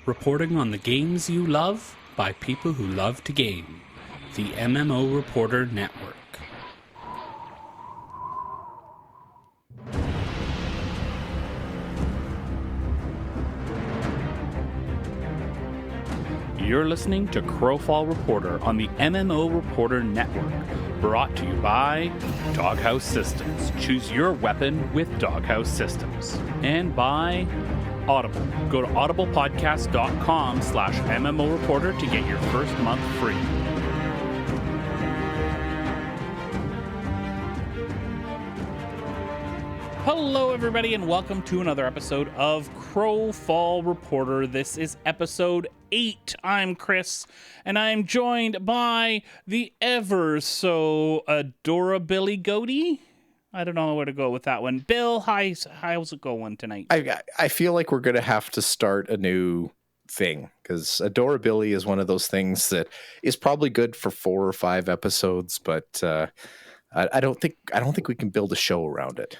Reporting on the games you love by people who love to game. The MMO Reporter Network. You're listening to Crowfall Reporter on the MMO Reporter Network, brought to you by Doghouse Systems. Choose your weapon with Doghouse Systems. And by Audible. Go to audiblepodcast.com/MMO Reporter to get your first month free. Hello, everybody, and welcome to another episode of Crowfall Reporter. This is episode 8. I'm Chris, and I'm joined by the ever so adorable Goaty. I don't know where to go with that one. Bill, how's it going tonight? I feel like we're going to have to start a new thing because adorability is one of those things that is probably good for 4 or 5 episodes, but I don't think we can build a show around it.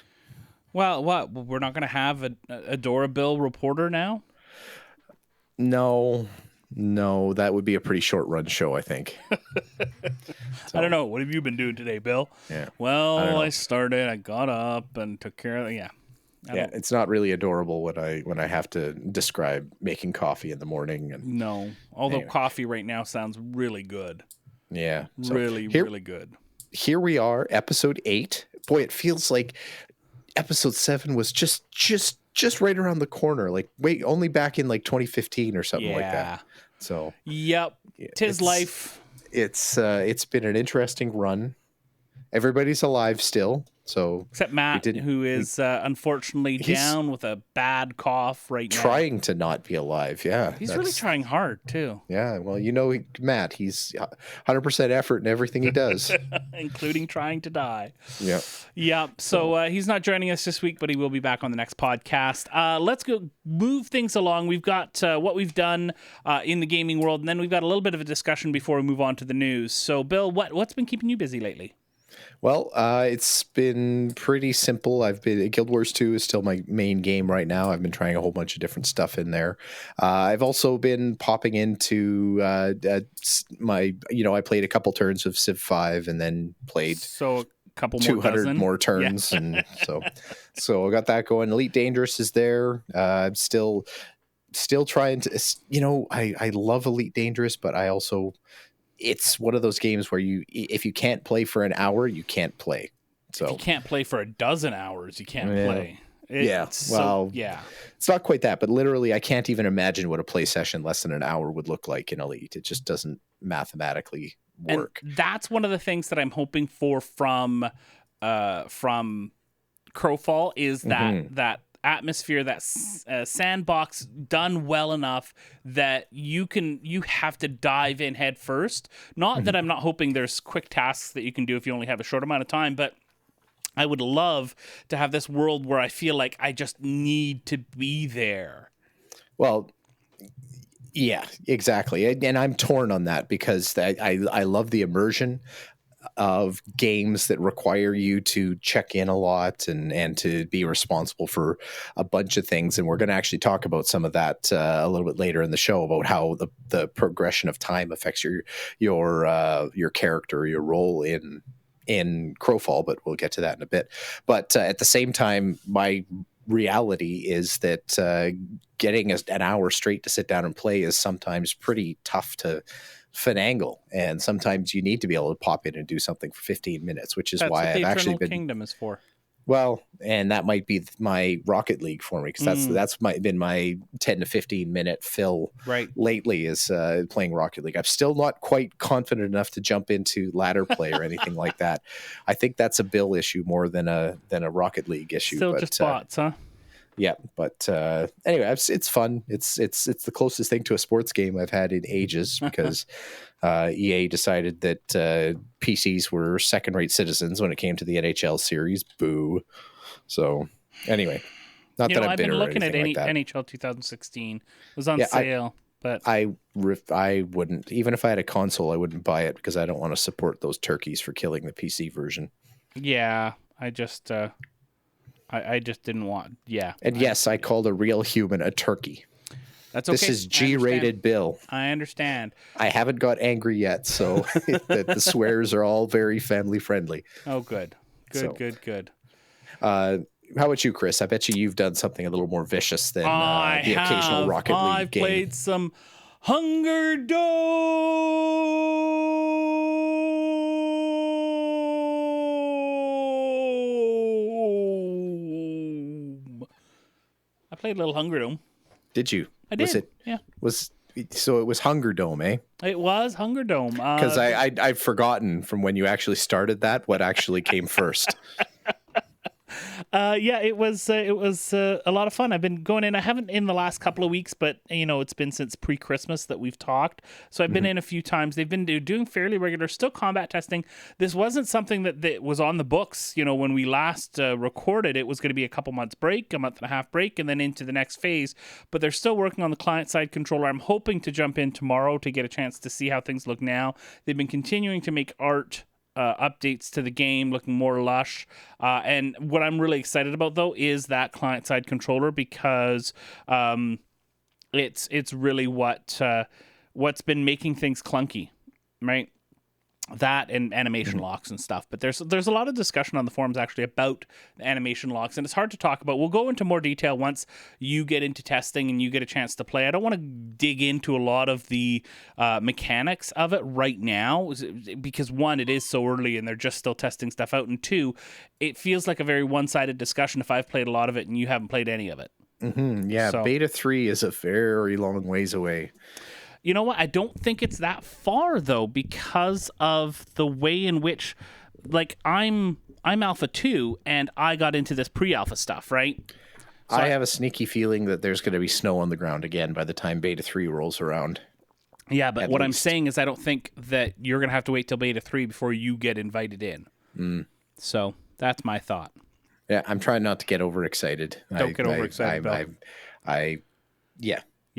Well, what? We're not going to have a adorable reporter now? No, that would be a pretty short run show, I think. I don't know. What have you been doing today, Bill? Yeah. Well, I got up and took care of it. Yeah. It's not really adorable when I have to describe making coffee in the morning. And no, although coffee right now sounds really good. Yeah. So really good. Here we are, episode 8. Boy, it feels like episode 7 was just right around the corner. Like, only back in like 2015 or something like that. So, yep, tis life. It's been an interesting run. Everybody's alive still. So except Matt, who is unfortunately down with a bad cough right now. Trying to not be alive, yeah. He's really trying hard, too. Yeah, well, Matt, he's 100% effort in everything he does. Including trying to die. Yeah. Yeah, so he's not joining us this week, but he will be back on the next podcast. Let's go move things along. We've got what we've done in the gaming world, and then we've got a little bit of a discussion before we move on to the news. So, Bill, what's been keeping you busy lately? Well, it's been pretty simple. Guild Wars 2 is still my main game right now. I've been trying a whole bunch of different stuff in there. I've also been popping into I played a couple turns of Civ 5 and then played a couple 200 more turns. Yeah. And so I got that going. Elite Dangerous is there. I'm still trying to, I love Elite Dangerous, but I also... It's one of those games where if you can't play for an hour, you can't play. So if you can't play for a dozen hours, you can't play. It's not quite that, but literally I can't even imagine what a play session less than an hour would look like in Elite. It just doesn't mathematically work. And that's one of the things that I'm hoping for from Crowfall is that atmosphere, that sandbox done well enough that you have to dive in head first. Not that I'm not hoping there's quick tasks that you can do if you only have a short amount of time, but I would love to have this world where I feel like I just need to be there. Well, yeah, exactly. And I'm torn on that because I love the immersion of games that require you to check in a lot and to be responsible for a bunch of things. And we're going to actually talk about some of that a little bit later in the show about how the progression of time affects your character, your role in Crowfall, but we'll get to that in a bit. But at the same time, my reality is that getting an hour straight to sit down and play is sometimes pretty tough to finagle, and sometimes you need to be able to pop in and do something for 15 minutes, which is why I've actually been... Kingdom is for. Well, and that might be my Rocket League for me, because that's been my 10 to 15 minute fill lately is playing Rocket League. I'm still not quite confident enough to jump into ladder play or anything like that. I think that's a Bill issue more than a Rocket League issue. Still just bots, huh? Yeah, but anyway, it's fun. It's the closest thing to a sports game I've had in ages because EA decided that PCs were second-rate citizens when it came to the NHL series. Boo. So anyway, not that I'm bitter or anything like that. I've been looking at NHL 2016. It was on sale, but I wouldn't, even if I had a console, I wouldn't buy it because I don't want to support those turkeys for killing the PC version. Yeah, I just didn't want. Yeah. And yes, I called a real human a turkey. That's okay. This is G-rated Bill. I understand. I haven't got angry yet, so the swears are all very family friendly. Oh, good. Good. How about you, Chris? I bet you've done something a little more vicious than the occasional Rocket League I've game. played some Hunger Dome. I played a little Hunger Dome. Did you? I did. Yeah. So it was Hunger Dome, eh? It was Hunger Dome. Because I've forgotten from when you actually started that what actually came first. Yeah, it was a lot of fun. I've been going in. I haven't in the last couple of weeks, but it's been since pre-Christmas that we've talked. So I've been in a few times. They've been doing fairly regular, still combat testing. This wasn't something that was on the books. When we last recorded, it was going to be a couple months break, a month and a half break, and then into the next phase. But they're still working on the client-side controller. I'm hoping to jump in tomorrow to get a chance to see how things look now. They've been continuing to make art updates to the game, looking more lush. And what I'm really excited about, though, is that client-side controller, because it's really what's been making things clunky, right? That and animation locks and stuff. But there's a lot of discussion on the forums actually about the animation locks, and it's hard to talk about. We'll go into more detail once you get into testing and you get a chance to play. I don't want to dig into a lot of the mechanics of it right now, because one, it is so early and they're just still testing stuff out, and two, it feels like a very one-sided discussion if I've played a lot of it and you haven't played any of it. Yeah, so, Beta 3 is a very long ways away. You know what? I don't think it's that far, though, because of the way in which, I'm Alpha 2, and I got into this pre-Alpha stuff, right? So I have a sneaky feeling that there's going to be snow on the ground again by the time Beta 3 rolls around. Yeah, but what I'm saying is I don't think that you're going to have to wait till Beta 3 before you get invited in. So that's my thought. Yeah, I'm trying not to get overexcited. Don't get overexcited, Bill.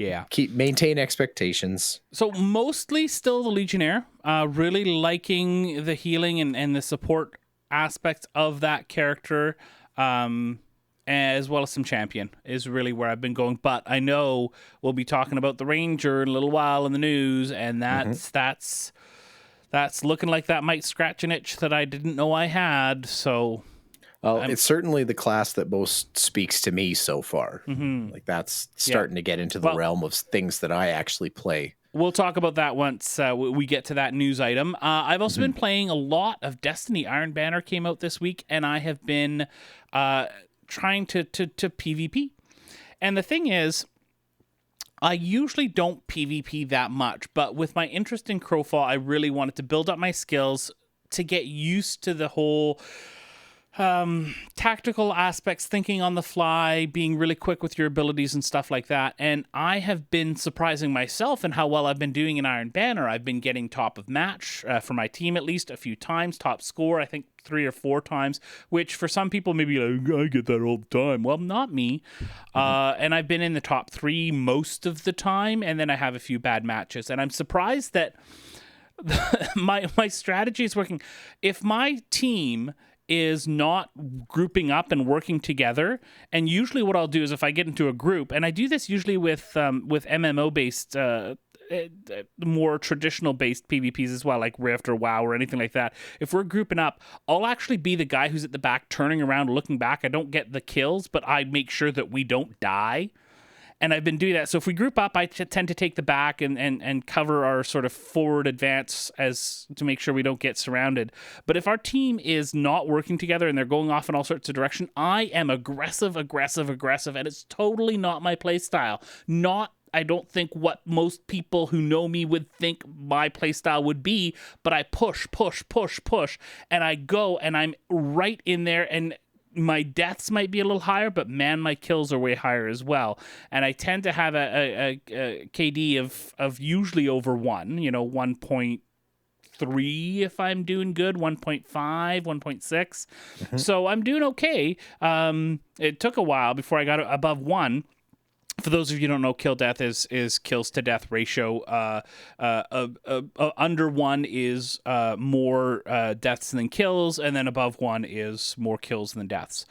Yeah. Maintain expectations. So mostly still the Legionnaire. Really liking the healing and the support aspects of that character, as well as some champion is really where I've been going. But I know we'll be talking about the Ranger in a little while in the news, and that's looking like that might scratch an itch that I didn't know I had. So. It's certainly the class that most speaks to me so far. That's starting to get into the realm of things that I actually play. We'll talk about that once we get to that news item. I've also been playing a lot of Destiny. Iron Banner came out this week, and I have been trying to PvP. And the thing is, I usually don't PvP that much, but with my interest in Crowfall, I really wanted to build up my skills to get used to the whole tactical aspects, thinking on the fly, being really quick with your abilities and stuff like that. And I have been surprising myself in how well I've been doing in Iron Banner. I've been getting top of match for my team at least a few times, top score, I think 3 or 4 times, which for some people maybe I get that all the time. Well, not me. And I've been in the top 3 most of the time, and then I have a few bad matches. And I'm surprised that my strategy is working. If my team is not grouping up and working together, and usually what I'll do is if I get into a group, and I do this usually with MMO based more traditional based PvPs as well, like Rift or WoW or anything like that. If we're grouping up, I'll actually be the guy who's at the back turning around looking back. I don't get the kills, but I make sure that we don't die. And I've been doing that. So if we group up, I tend to take the back and cover our sort of forward advance as to make sure we don't get surrounded. But if our team is not working together and they're going off in all sorts of direction, I am aggressive, and it's totally not my play style. I don't think what most people who know me would think my playstyle would be, but I push, and I go, and I'm right in there, and my deaths might be a little higher, but man, my kills are way higher as well. And I tend to have a KD of usually over 1, 1.3 if I'm doing good, 1.5, 1.6. So I'm doing okay. It took a while before I got above 1. For those of you who don't know, kill death is kills to death ratio. Under 1 is more deaths than kills, and then above 1 is more kills than deaths.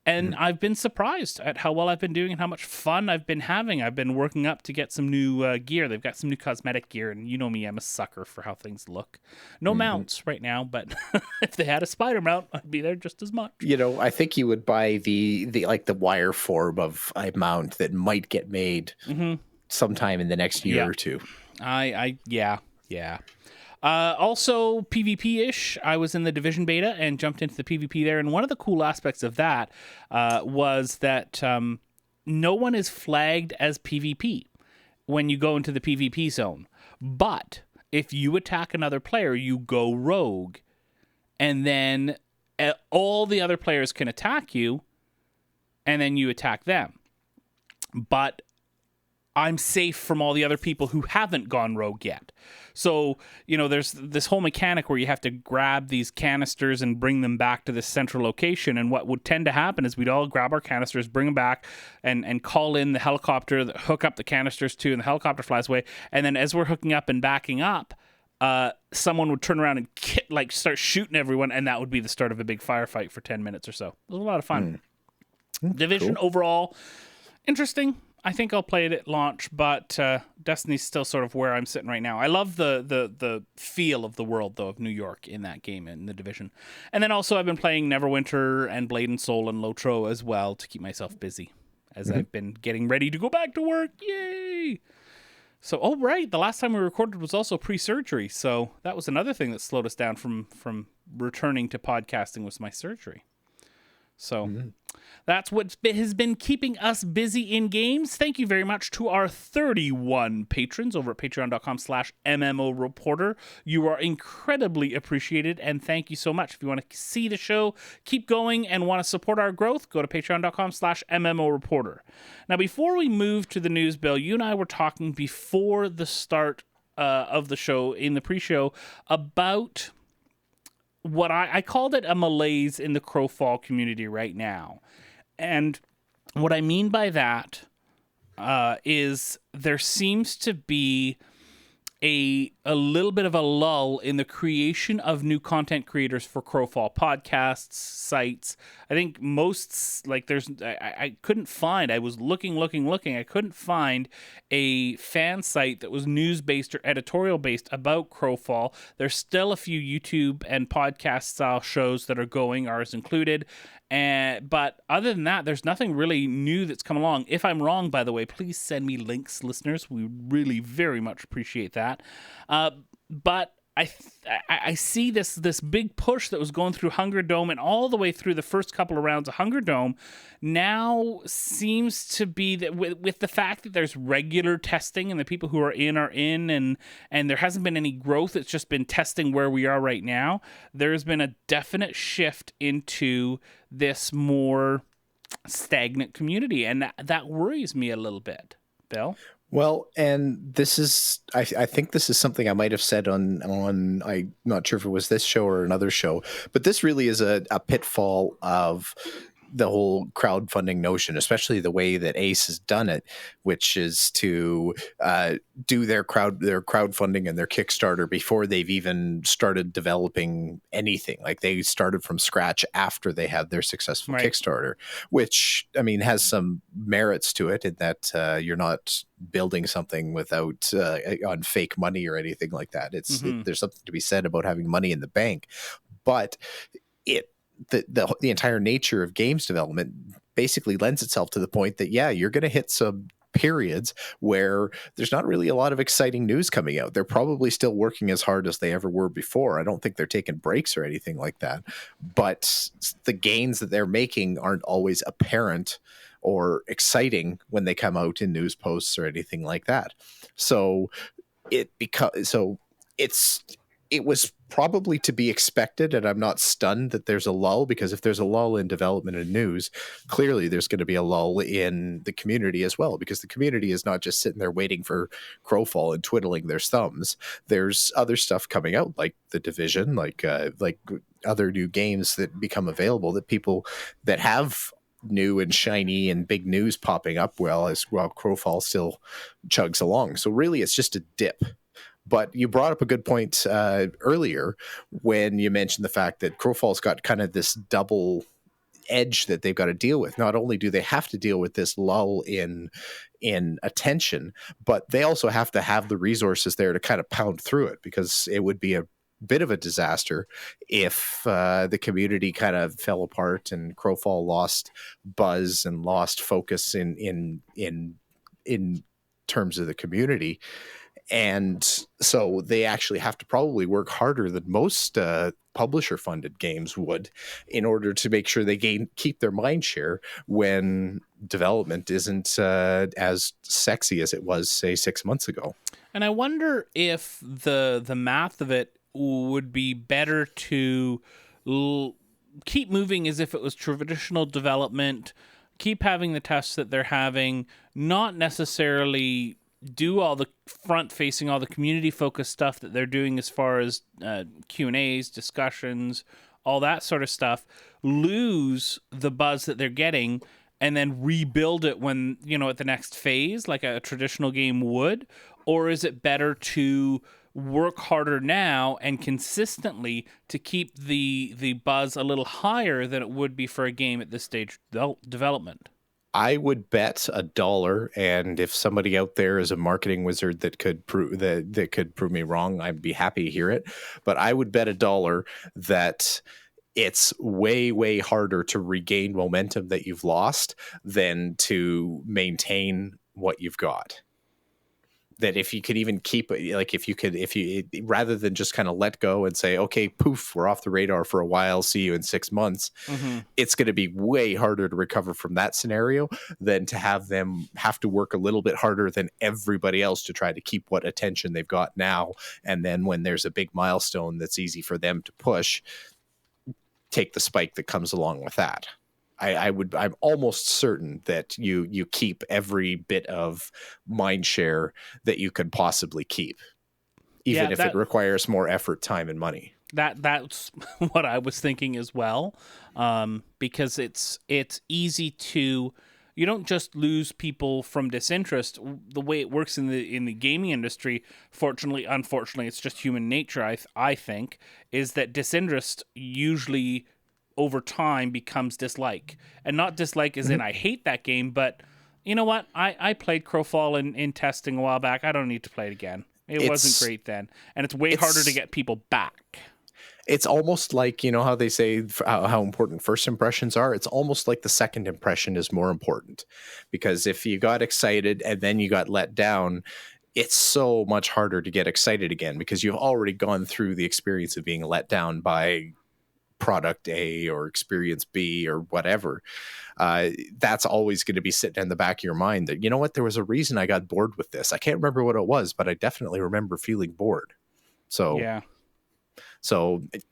And I've been surprised at how well I've been doing and how much fun I've been having. I've been working up to get some new gear. They've got some new cosmetic gear, and you know me, I'm a sucker for how things look. No mounts right now, but if they had a spider mount, I'd be there just as much. You know, I think you would buy the like the wire form of a mount that might get made sometime in the next year or two. Yeah. Also, PvP-ish. I was in the Division beta and jumped into the PvP there, and one of the cool aspects of that was that no one is flagged as PvP when you go into the PvP zone. But if you attack another player, you go rogue, and then all the other players can attack you, and then you attack them. But I'm safe from all the other people who haven't gone rogue yet. So, you know, there's this whole mechanic where you have to grab these canisters and bring them back to this central location. And what would tend to happen is we'd all grab our canisters, bring them back, and call in the helicopter that hook up the canisters to, and the helicopter flies away. And then as we're hooking up and backing up, someone would turn around and start shooting everyone, and that would be the start of a big firefight for 10 minutes or so. It was a lot of fun. Division overall, interesting. I think I'll play it at launch, but Destiny's still sort of where I'm sitting right now. I love the feel of the world, though, of New York in that game, in the Division. And then also I've been playing Neverwinter and Blade and Soul and Lotro as well to keep myself busy as I've been getting ready to go back to work. Yay! So, oh, right, the last time we recorded was also pre-surgery, so that was another thing that slowed us down from returning to podcasting was my surgery. So that's what has been keeping us busy in games. Thank you very much to our 31 patrons over at patreon.com/MMO Reporter. You are incredibly appreciated, and thank you so much. If you want to see the show keep going and want to support our growth, go to patreon.com/MMO Reporter. Now, before we move to the news, Bill, you and I were talking before the start of the show, in the pre-show, about what I called it a malaise in the Crowfall community right now. And what I mean by that is there seems to be a little bit of a lull in the creation of new content creators for Crowfall podcasts, sites. I think most, like, I couldn't find, I was looking, I couldn't find a fan site that was news-based or editorial-based about Crowfall. There's still a few YouTube and podcast-style shows that are going, ours included. But other than that, there's nothing really new that's come along. If I'm wrong, by the way, please send me links, listeners. We really very much appreciate that. But I see this big push that was going through Hunger Dome and all the way through the first couple of rounds of Hunger Dome now seems to be that with the fact that there's regular testing and the people who are in and there hasn't been any growth. It's just been testing where we are right now. There's been a definite shift into this more stagnant community, and that worries me a little bit, Bill. Well, and this is, I think this is something I might have said on I'm not sure if it was this show or another show, but this really is a pitfall of the whole crowdfunding notion, especially the way that Ace has done it, which is to do their crowdfunding and their Kickstarter before they've even started developing anything. Like they started from scratch after they had their successful Kickstarter, which, I mean, has some merits to it in that you're not building something without on fake money or anything like that. There's something to be said about having money in the bank, but the entire nature of games development basically lends itself to the point that, yeah, you're going to hit some periods where there's not really a lot of exciting news coming out. They're probably still working as hard as they ever were before. I don't think they're taking breaks or anything like that, but the gains that they're making aren't always apparent or exciting when they come out in news posts or anything like that. So it was probably to be expected, and I'm not stunned that there's a lull, because if there's a lull in development and news, clearly there's going to be a lull in the community as well, because the community is not just sitting there waiting for Crowfall and twiddling their thumbs. There's other stuff coming out, like The Division, like other new games that become available that people that have new and shiny and big news popping up while Crowfall still chugs along. So really it's just a dip. But you brought up a good point earlier when you mentioned the fact that Crowfall's got kind of this double edge that they've got to deal with. Not only do they have to deal with this lull in attention, but they also have to have the resources there to kind of pound through it, because it would be a bit of a disaster if the community kind of fell apart and Crowfall lost buzz and lost focus in terms of the community. And so they actually have to probably work harder than most publisher funded games would in order to make sure they keep their mind share when development isn't as sexy as it was, say, 6 months ago. And I wonder if the math of it would be better to keep moving as if it was traditional development, keep having the tests that they're having, not necessarily do all the front-facing, all the community-focused stuff that they're doing as far as Q&As, discussions, all that sort of stuff, lose the buzz that they're getting, and then rebuild it when, at the next phase, like a traditional game would? Or is it better to work harder now and consistently to keep the buzz a little higher than it would be for a game at this stage of development? I would bet $1, and if somebody out there is a marketing wizard that could prove me wrong, I'd be happy to hear it. But I would bet $1 that it's way, way harder to regain momentum that you've lost than to maintain what you've got. That if you could even keep it, like if you rather than just kind of let go and say, okay, poof, we're off the radar for a while, see you in 6 months, it's going to be way harder to recover from that scenario than to have them have to work a little bit harder than everybody else to try to keep what attention they've got now. And then when there's a big milestone that's easy for them to push, take the spike that comes along with that. I'm almost certain that you keep every bit of mind share that you could possibly keep, even if it requires more effort, time, and money. That's what I was thinking as well, because it's easy to, you don't just lose people from disinterest. The way it works in the gaming industry, unfortunately, it's just human nature. I think is that disinterest usually over time becomes dislike, and not dislike as in I hate that game, but you know what? I played Crowfall in testing a while back. I don't need to play it again. It wasn't great then, and it's way harder to get people back. It's almost like, how they say how important first impressions are. It's almost like the second impression is more important, because if you got excited and then you got let down, it's so much harder to get excited again, because you've already gone through the experience of being let down by product A or experience B or whatever. That's always going to be sitting in the back of your mind that, there was a reason I got bored with this. I can't remember what it was, but I definitely remember feeling bored. So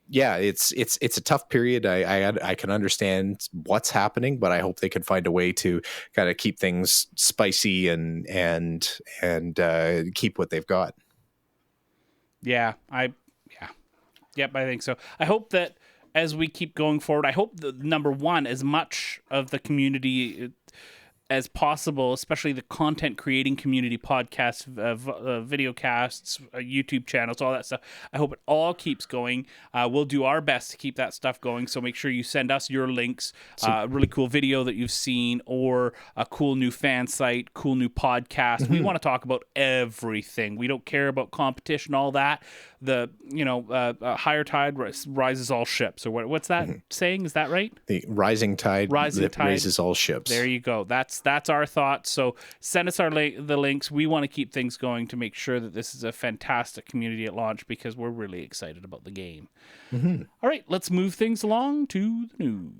yeah, it's a tough period. I can understand what's happening, but I hope they can find a way to kind of keep things spicy and keep what they've got. I think so. I hope that as we keep going forward, I hope the number one, as much of the community as possible, especially the content creating community, podcasts, video casts, YouTube channels, all that stuff. I hope it all keeps going. We'll do our best to keep that stuff going. So make sure you send us your links, a really cool video that you've seen, or a cool new fan site, cool new podcast. We want to talk about everything. We don't care about competition, all that. The higher tide rises all ships, or what's that saying? Is that right? The rising tide raises all ships. There you go. That's our thoughts. So send us the links. We want to keep things going to make sure that this is a fantastic community at launch, because we're really excited about the game. All right, let's move things along to the news.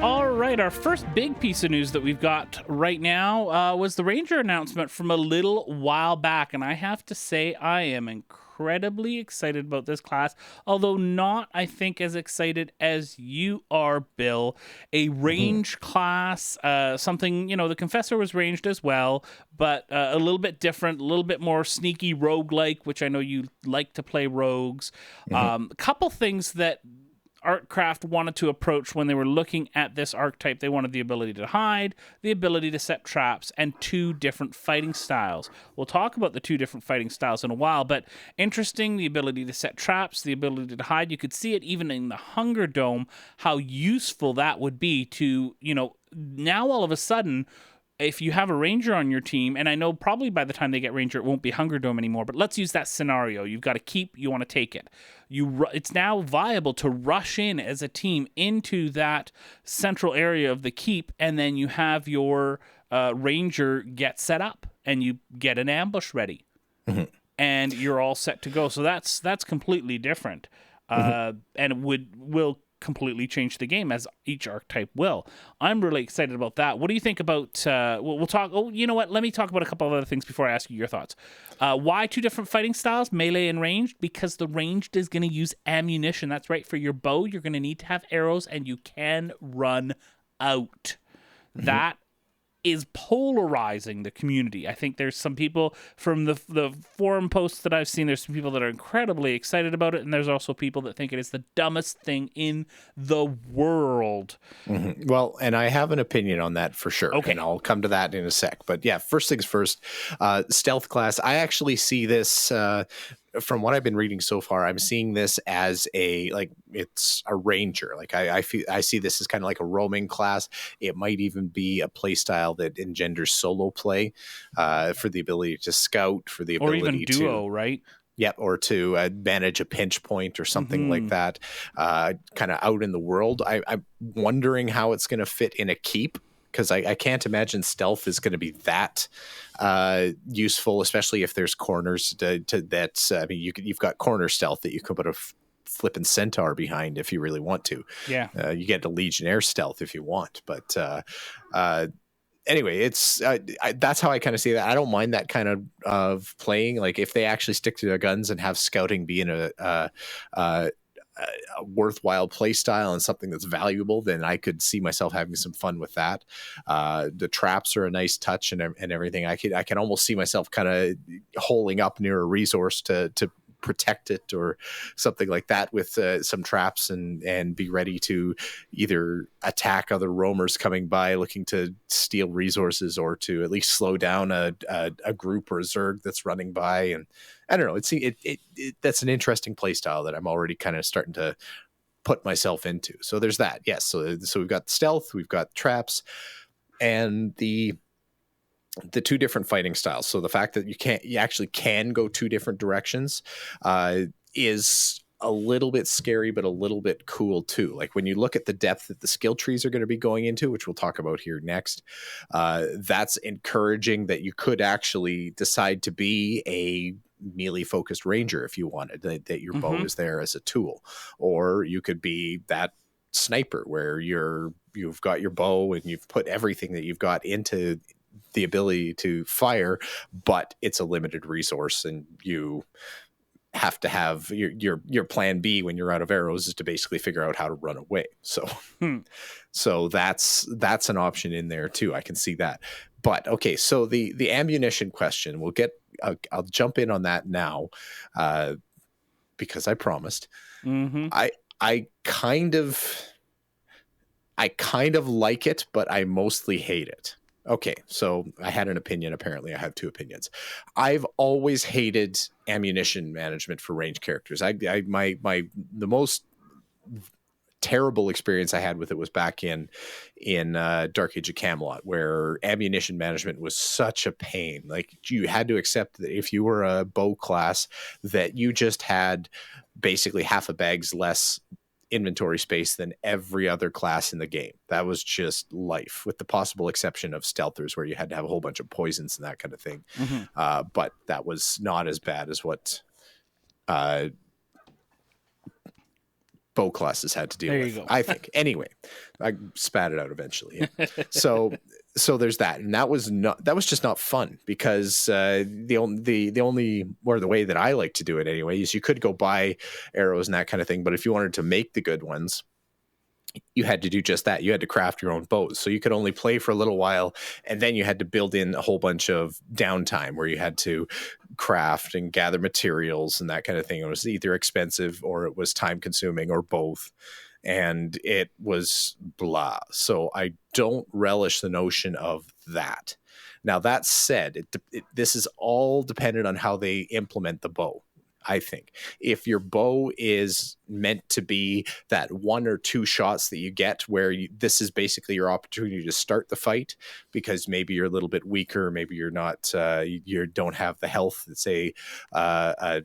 All right, our first big piece of news that we've got right now was the Ranger announcement from a little while back, and I have to say I am incredibly excited about this class, although not, I think, as excited as you are, Bill. A range class, something, the Confessor was ranged as well, but a little bit different, a little bit more sneaky roguelike, which I know you like to play rogues. A couple things that Artcraft wanted to approach when they were looking at this archetype. They wanted the ability to hide, the ability to set traps, and 2 different fighting styles. We'll talk about the 2 different fighting styles in a while, but interesting, the ability to set traps, the ability to hide. You could see it even in the Hunger Dome, how useful that would be to, now all of a sudden, if you have a ranger on your team, and I know probably by the time they get ranger, it won't be Hunger Dome anymore, but let's use that scenario. You've got a keep, you want to take it. It's now viable to rush in as a team into that central area of the keep, and then you have your ranger get set up, and you get an ambush ready, and you're all set to go. So that's completely different, and it will completely change the game, as each archetype will. I'm really excited about that. What do you think about we'll talk you know what, let me talk about a couple of other things before I ask you your thoughts. Why 2 different fighting styles, melee and ranged? Because the ranged is going to use ammunition. That's right, for your bow you're going to need to have arrows, and you can run out. That is polarizing the community. I think there's some people from the forum posts that I've seen, there's some people that are incredibly excited about it, and there's also people that think it is the dumbest thing in the world. Well, and I have an opinion on that for sure. Okay. And I'll come to that in a sec. But yeah, first things first, stealth class. I actually see this, from what I've been reading so far, I'm seeing this as it's a ranger. Like I see this as kind of like a roaming class. It might even be a play style that engenders solo play, for the ability to scout, for the ability or even duo, right? Yep, or to manage a pinch point or something like that, kind of out in the world. I'm wondering how it's going to fit in a keep, because I can't imagine stealth is going to be that useful, especially if there's corners that's. I mean, you've got corner stealth that you can put a flipping centaur behind if you really want to. Yeah, you get a legionnaire stealth if you want, but. Anyway, it's that's how I kind of see that. I don't mind that kind of playing. Like if they actually stick to their guns and have scouting being a worthwhile play style and something that's valuable, then I could see myself having some fun with that. The traps are a nice touch and everything. I can almost see myself kind of holing up near a resource to protect it or something like that with some traps and be ready to either attack other roamers coming by looking to steal resources, or to at least slow down a group or a Zerg that's running by. And I don't know, that's an interesting play style that I'm already kind of starting to put myself into. So there's that. Yes. So we've got stealth, we've got traps, and the 2 different fighting styles. So the fact that you actually can go 2 different directions is a little bit scary, but a little bit cool too. Like when you look at the depth that the skill trees are going to be going into, which we'll talk about here next, that's encouraging that you could actually decide to be a melee focused ranger if you wanted, that your bow is there as a tool, or you could be that sniper where you've got your bow and you've put everything that you've got into the ability to fire, but it's a limited resource, and you have to have your plan B when you're out of arrows is to basically figure out how to run away. So that's an option in there too. I can see that. But okay, so the ammunition question, I'll jump in on that now, because I promised. I kind of like it, but I mostly hate it. Okay, so I had an opinion. Apparently, I have 2 opinions. I've always hated ammunition management for range characters. The most terrible experience I had with it was back in Dark Age of Camelot, where ammunition management was such a pain. Like you had to accept that if you were a bow class, that you just had basically half a bag's less inventory space than every other class in the game. That was just life, with the possible exception of stealthers, where you had to have a whole bunch of poisons and that kind of thing. But that was not as bad as what bow classes had to deal with, I think. Anyway, I spat it out eventually. Yeah. So there's that, and that was just not fun, because the way that I like to do it anyway is you could go buy arrows and that kind of thing, but if you wanted to make the good ones, you had to do just that. You had to craft your own bows. So you could only play for a little while, and then you had to build in a whole bunch of downtime where you had to craft and gather materials and that kind of thing. It was either expensive or it was time consuming or both. and it was blah. So I don't relish the notion of that. Now, that said, this is all dependent on how they implement the bow. I think if your bow is meant to be that 1 or 2 shots that you get where this is basically your opportunity to start the fight, because maybe you're a little bit weaker, maybe you're not, you don't have the health that say a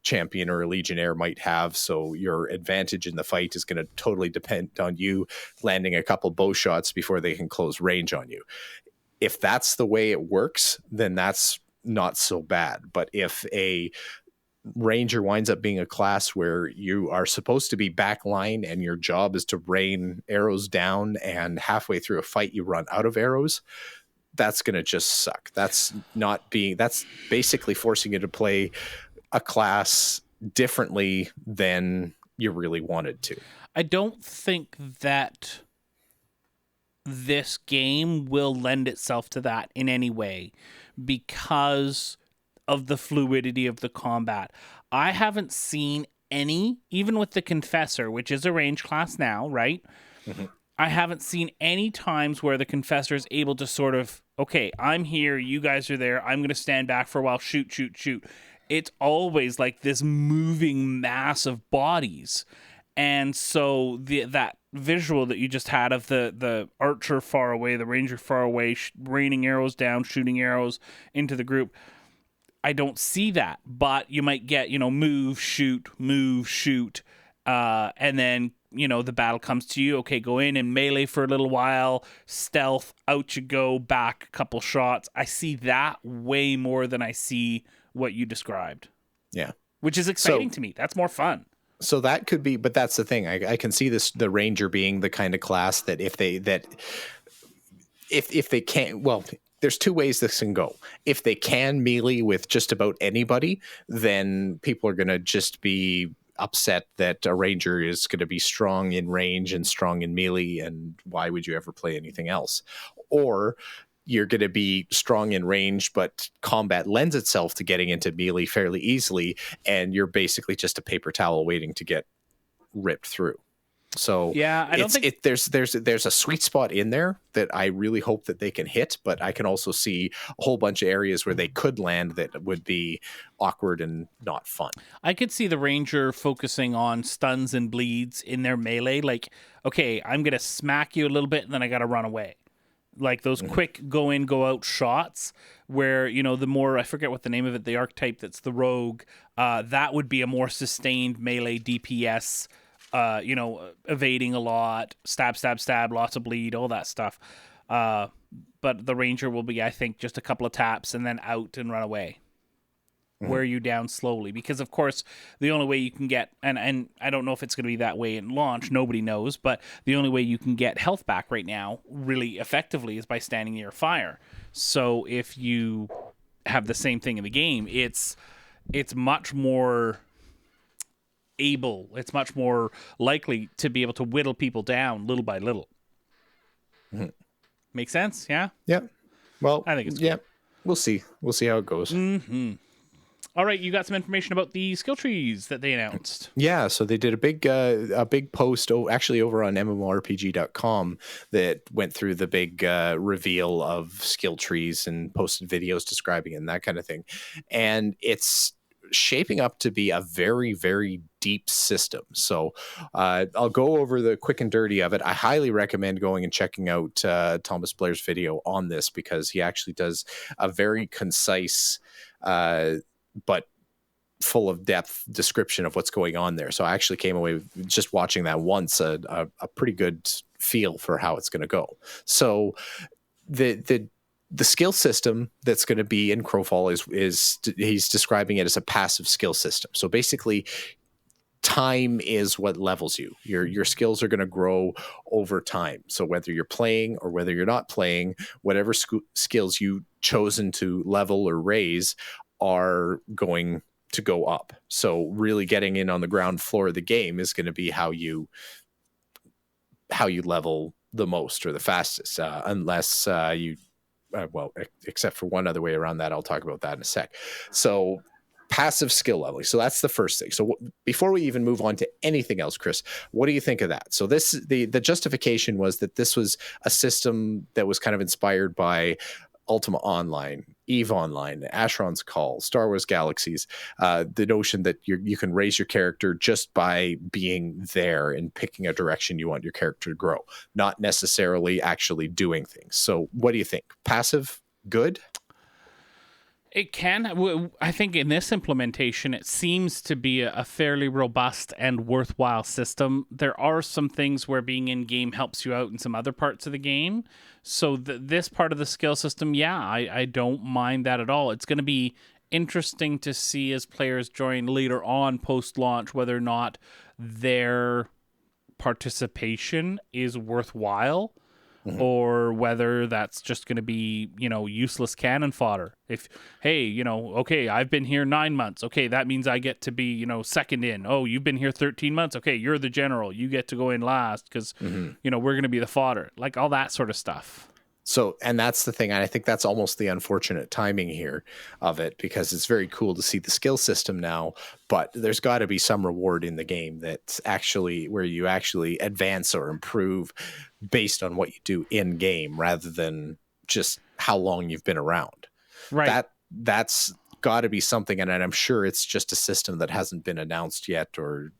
champion or a legionnaire might have, so your advantage in the fight is going to totally depend on you landing a couple bow shots before they can close range on you. If that's the way it works, then that's not so bad. But if a ranger winds up being a class where you are supposed to be backline and your job is to rain arrows down, and halfway through a fight you run out of arrows, that's going to just suck. That's basically forcing you to play a class differently than you really wanted to. I don't think that this game will lend itself to that in any way because of the fluidity of the combat. I haven't seen any, even with the Confessor, which is a range class now, right? Mm-hmm. I haven't seen any times where the Confessor is able to sort of, okay, I'm here, you guys are there, I'm going to stand back for a while, shoot. It's always like this moving mass of bodies. And so that visual that you just had of the archer far away, the ranger far away, raining arrows down, shooting arrows into the group, I don't see that. But you might get, move, shoot, and then, the battle comes to you. Okay, go in and melee for a little while, stealth, out you go, back a couple shots. I see that way more than I see what you described. Yeah. Which is exciting to me. That's more fun. So that could be, but that's the thing. I can see the ranger being the kind of class that if they can't, well, there's 2 ways this can go. If they can melee with just about anybody, then people are going to just be upset that a ranger is going to be strong in range and strong in melee, and why would you ever play anything else? Or you're going to be strong in range, but combat lends itself to getting into melee fairly easily, and you're basically just a paper towel waiting to get ripped through. So yeah, I don't think there's a sweet spot in there that I really hope that they can hit, but I can also see a whole bunch of areas where they could land that would be awkward and not fun. I could see the ranger focusing on stuns and bleeds in their melee. Like, okay, I'm going to smack you a little bit and then I got to run away. Like those quick go in, go out shots where, the more, I forget what the name of it, the archetype that's the rogue, that would be a more sustained melee DPS, evading a lot, stab, lots of bleed, all that stuff. But the ranger will be, I think, just a couple of taps and then out and run away. Wear you down slowly, because of course the only way you can get, and I don't know if it's going to be that way in launch, nobody knows, but the only way you can get health back right now really effectively is by standing near fire. So if you have the same thing in the game, it's much more it's much more likely to be able to whittle people down little by little. Make sense? Yeah. Well, I think it's cool. We'll see how it goes. All right, you got some information about the skill trees that they announced. Yeah, so they did a big post, actually over on MMORPG.com, that went through the big reveal of skill trees and posted videos describing it and that kind of thing. And it's shaping up to be a very, very deep system. So I'll go over the quick and dirty of it. I highly recommend going and checking out Thomas Blair's video on this, because he actually does a very concise but full of depth description of what's going on there. So I actually came away with, just watching that once, a pretty good feel for how it's going to go. So the skill system that's going to be in Crowfall is he's describing it as a passive skill system. So basically, time is what levels you. Your skills are going to grow over time. So whether you're playing or whether you're not playing, whatever skills you chosen to level or raise are going to go up. So really getting in on the ground floor of the game is going to be how you level the most or the fastest, unless except for one other way around that. I'll talk about that in a sec. So passive skill leveling. So that's the first thing. So before we even move on to anything else, Chris, what do you think of that? So the justification was that this was a system that was kind of inspired by Ultima Online, EVE Online, Asheron's Call, Star Wars Galaxies, the notion that you can raise your character just by being there and picking a direction you want your character to grow, not necessarily actually doing things. So what do you think? Passive, good? It can. I think in this implementation, it seems to be a fairly robust and worthwhile system. There are some things where being in game helps you out in some other parts of the game. So this part of the skill system, yeah, I don't mind that at all. It's going to be interesting to see as players join later on post-launch whether or not their participation is worthwhile. Or whether that's just going to be, useless cannon fodder. If, hey, okay, I've been here 9 months. Okay, that means I get to be, second in. Oh, you've been here 13 months. Okay, you're the general. You get to go in last because, we're going to be the fodder. Like all that sort of stuff. So, and that's the thing. And I think that's almost the unfortunate timing here of it, because it's very cool to see the skill system now, but there's got to be some reward in the game that's actually where you actually advance or improve based on what you do in game rather than just how long you've been around. Right. That's got to be something. And I'm sure it's just a system that hasn't been announced yet or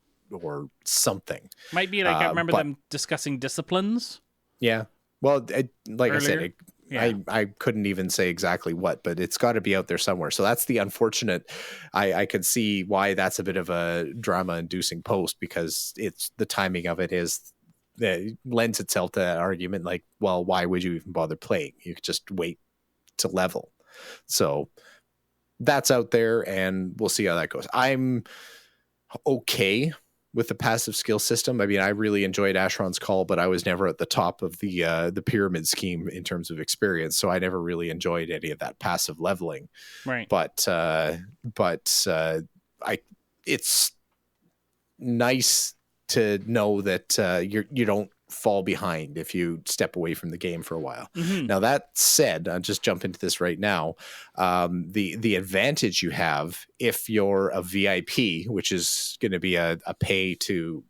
something. Might be like, I remember them discussing disciplines. Yeah. Well, like earlier. I said, I couldn't even say exactly what, but it's got to be out there somewhere. So that's the unfortunate. I could see why that's a bit of a drama-inducing post, because it's the timing of it lends itself to that argument. Like, well, why would you even bother playing? You could just wait to level. So that's out there, and we'll see how that goes. I'm okay with the passive skill system. I mean, I really enjoyed Asheron's Call, but I was never at the top of the pyramid scheme in terms of experience, so I never really enjoyed any of that passive leveling. Right. But it's nice to know that you don't fall behind if you step away from the game for a while. Now, that said, I'll just jump into this right now. The advantage you have if you're a VIP, which is going to be a pay to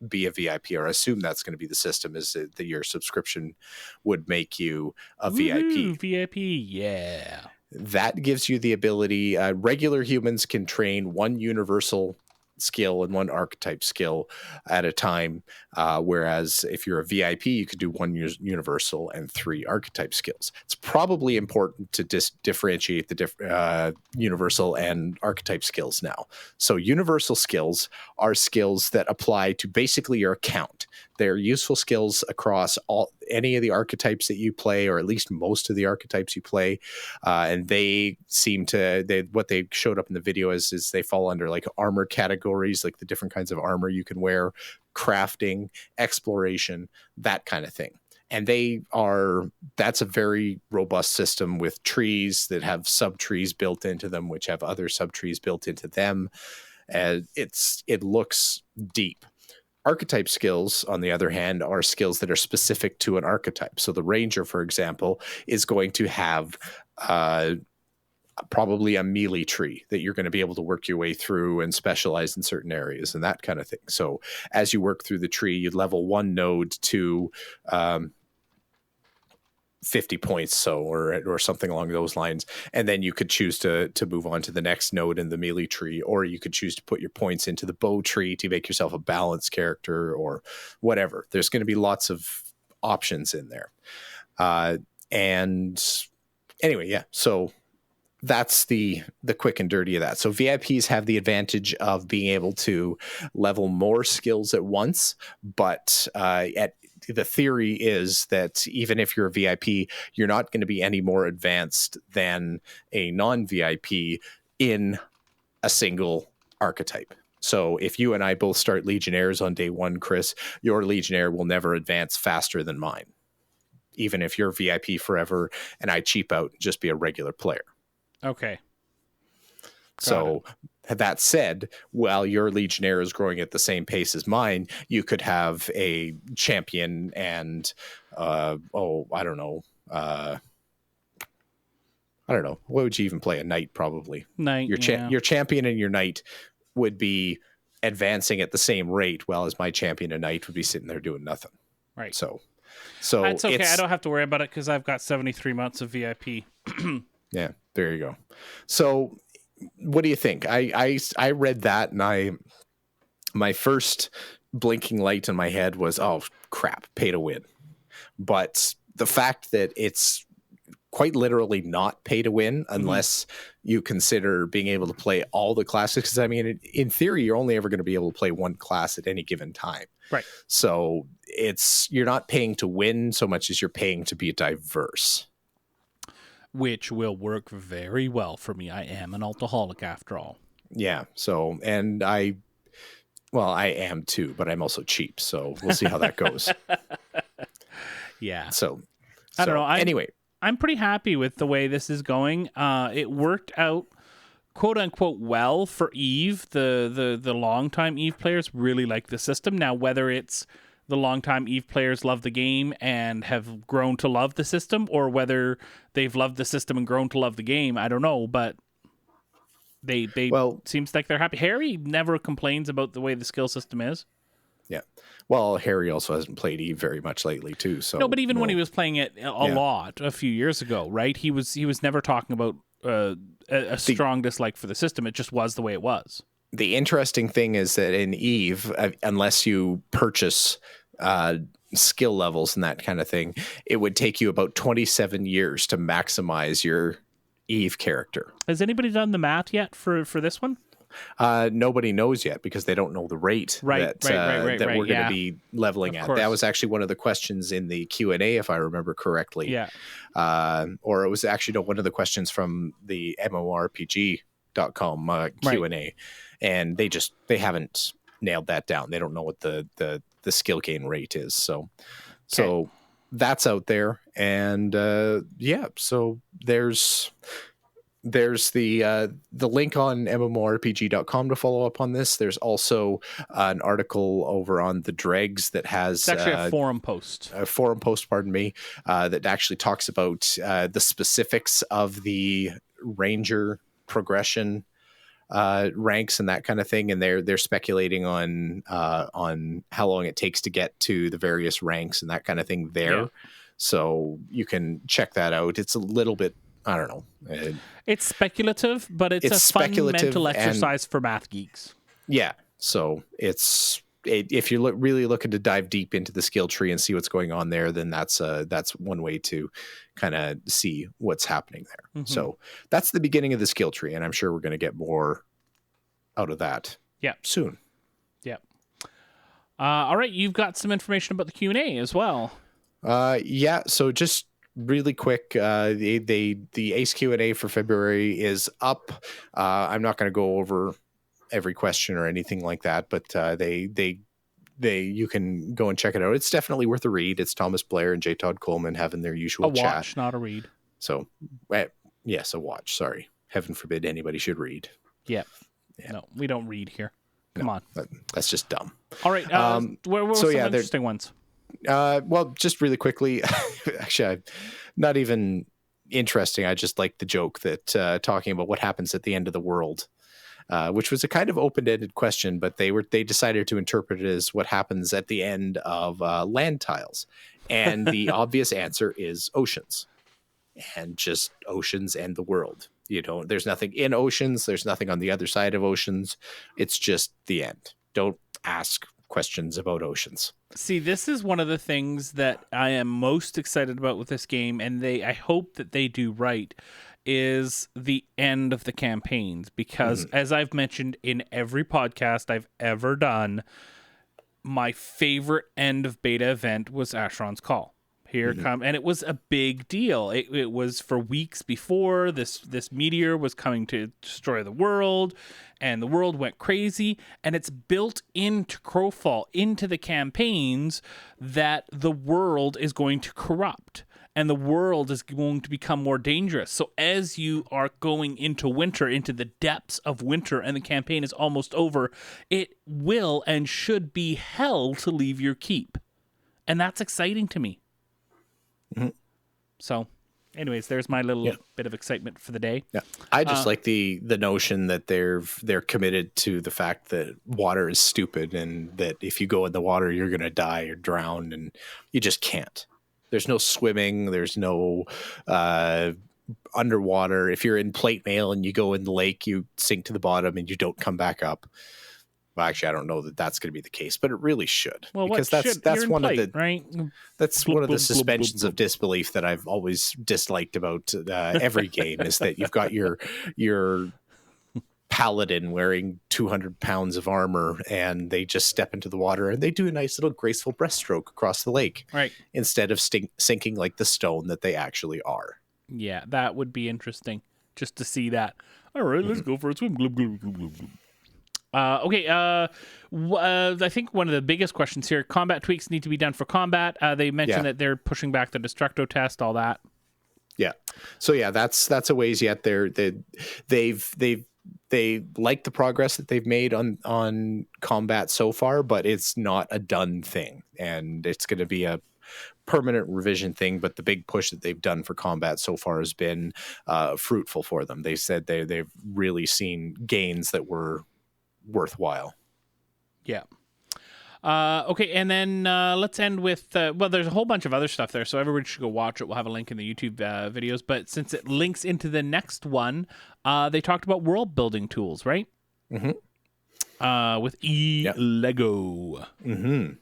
be a VIP, or assume that's going to be the system, is that your subscription would make you a VIP. VIP, yeah. That gives you the ability. Regular humans can train one universal skill and one archetype skill at a time, whereas if you're a VIP, you could do one universal and 3 archetype skills. It's probably important to differentiate the universal and archetype skills now. So universal skills are skills that apply to basically your account. They're useful skills across any of the archetypes that you play, or at least most of the archetypes you play. And they seem to, what they showed up in the video is they fall under like armor categories, like the different kinds of armor you can wear, crafting, exploration, that kind of thing. And that's a very robust system with trees that have sub-trees built into them, which have other sub-trees built into them. And it looks deep. Archetype skills, on the other hand, are skills that are specific to an archetype. So the ranger, for example, is going to have probably a melee tree that you're going to be able to work your way through and specialize in certain areas and that kind of thing. So as you work through the tree, you level one node to 50 points, or something along those lines, and then you could choose to move on to the next node in the melee tree, or you could choose to put your points into the bow tree to make yourself a balanced character, or whatever. There's going to be lots of options in there, and anyway, yeah. So that's the quick and dirty of that. So VIPs have the advantage of being able to level more skills at once, but the theory is that even if you're a VIP, you're not going to be any more advanced than a non-VIP in a single archetype. So if you and I both start Legionnaires on day one, Chris, your Legionnaire will never advance faster than mine, even if you're VIP forever and I cheap out and just be a regular player. Okay. So that said, while your Legionnaire is growing at the same pace as mine, you could have a champion and, I don't know, I don't know. What would you even play? A knight, probably. Knight, Your champion and your knight would be advancing at the same rate, while as my champion and knight would be sitting there doing nothing. Right. So it's okay. I don't have to worry about it because I've got 73 months of VIP. Yeah, there you go. So what do you think? I read that, and my first blinking light in my head was, oh crap, pay to win. But the fact that it's quite literally not pay to win unless you consider being able to play all the classes. Because I mean, in theory, you're only ever going to be able to play one class at any given time. Right. So you're not paying to win so much as you're paying to be diverse. Which will work very well for me. I am an alcoholic after all. Yeah. So, and I am too, but I'm also cheap. So we'll see how that goes. Yeah. So I don't know. Anyway, I'm pretty happy with the way this is going. It worked out, quote unquote, well for Eve. The longtime Eve players really like the system. Now, whether it's the longtime Eve players love the game and have grown to love the system, or whether they've loved the system and grown to love the game, I don't know. But they seems like they're happy. Harry never complains about the way the skill system is. Yeah. Well, Harry also hasn't played Eve very much lately too. So no, but even when he was playing it a lot a few years ago, right? He was never talking about a strong dislike for the system. It just was the way it was. The interesting thing is that in Eve, unless you purchase skill levels and that kind of thing, it would take you about 27 years to maximize your Eve character. Has anybody done the math yet for this one? Nobody knows yet because they don't know the rate that we're going to be leveling at. That was actually one of the questions in the Q&A, if I remember correctly. Yeah. Or it was actually one of the questions from the MMORPG.com Q&A. Right. And they haven't nailed that down. They don't know what the skill gain rate is. So that's out there. And so there's the link on MMORPG.com to follow up on this. There's also an article over on the Dregs that has... It's actually a forum post. That actually talks about the specifics of the Ranger progression ranks and that kind of thing, and they're speculating on how long it takes to get to the various ranks and that kind of thing there. Yeah. So you can check that out. It's a little bit, I don't know. It's speculative, but it's a fun mental exercise for math geeks. Yeah. So if you're really looking to dive deep into the skill tree and see what's going on there, then that's one way to kind of see what's happening there. Mm-hmm. So that's the beginning of the skill tree, and I'm sure we're going to get more out of that. Yeah. Soon. Yeah. All right, you've got some information about the Q&A as well. Yeah. So just really quick, the Ace Q&A for February is up. I'm not going to go over every question or anything like that, but you can go and check it out. It's definitely worth a read. It's Thomas Blair and J. Todd Coleman having their usual chat. A watch, not a read. So, yes, a watch. Sorry. Heaven forbid anybody should read. Yeah. No, we don't read here. Come on. That's just dumb. All right. Where were some interesting ones? Well, just really quickly, actually, not even interesting. I just like the joke that talking about what happens at the end of the world. Which was a kind of open-ended question, but they decided to interpret it as what happens at the end of land tiles. And the obvious answer is oceans. And just oceans and the world. There's nothing in oceans. There's nothing on the other side of oceans. It's just the end. Don't ask questions about oceans. See, this is one of the things that I am most excited about with this game, and I hope that they do right, is the end of the campaigns, because as I've mentioned in every podcast I've ever done, my favorite end of beta event was Asheron's Call. And it was a big deal. It was for weeks before this meteor was coming to destroy the world, and the world went crazy, and it's built into Crowfall, into the campaigns, that the world is going to corrupt. And the world is going to become more dangerous. So as you are going into winter, into the depths of winter, and the campaign is almost over, it will and should be hell to leave your keep. And that's exciting to me. Mm-hmm. So. anyways, there's my little bit of excitement for the day. Yeah, I just like the notion that they're committed to the fact that water is stupid, and that if you go in the water, you're going to die or drown, and you just can't. There's no swimming. There's no underwater. If you're in plate mail and you go in the lake, you sink to the bottom and you don't come back up. Well, actually, I don't know that that's going to be the case, but it really should. Well, because that's one plate, of the right. That's one of the suspensions of disbelief that I've always disliked about every game is that you've got your paladin wearing 200 pounds of armor, and they just step into the water and they do a nice little graceful breaststroke across the lake, right? Instead of sinking like the stone that they actually are. Yeah, that would be interesting just to see that. All right, let's go for a swim. Okay, I think one of the biggest questions here, combat tweaks need to be done for combat. They mentioned that they're pushing back the Destructo test, all that. Yeah. So yeah, that's a ways yet. They like the progress that they've made on combat so far, but it's not a done thing, and it's going to be a permanent revision thing. But the big push that they've done for combat so far has been fruitful for them. They said they've really seen gains that were worthwhile. Yeah. Okay, and then let's end with, well, there's a whole bunch of other stuff there, so everybody should go watch it. We'll have a link in the YouTube videos, but since it links into the next one, they talked about world building tools, right? Mm-hmm. With Lego. Mm-hmm.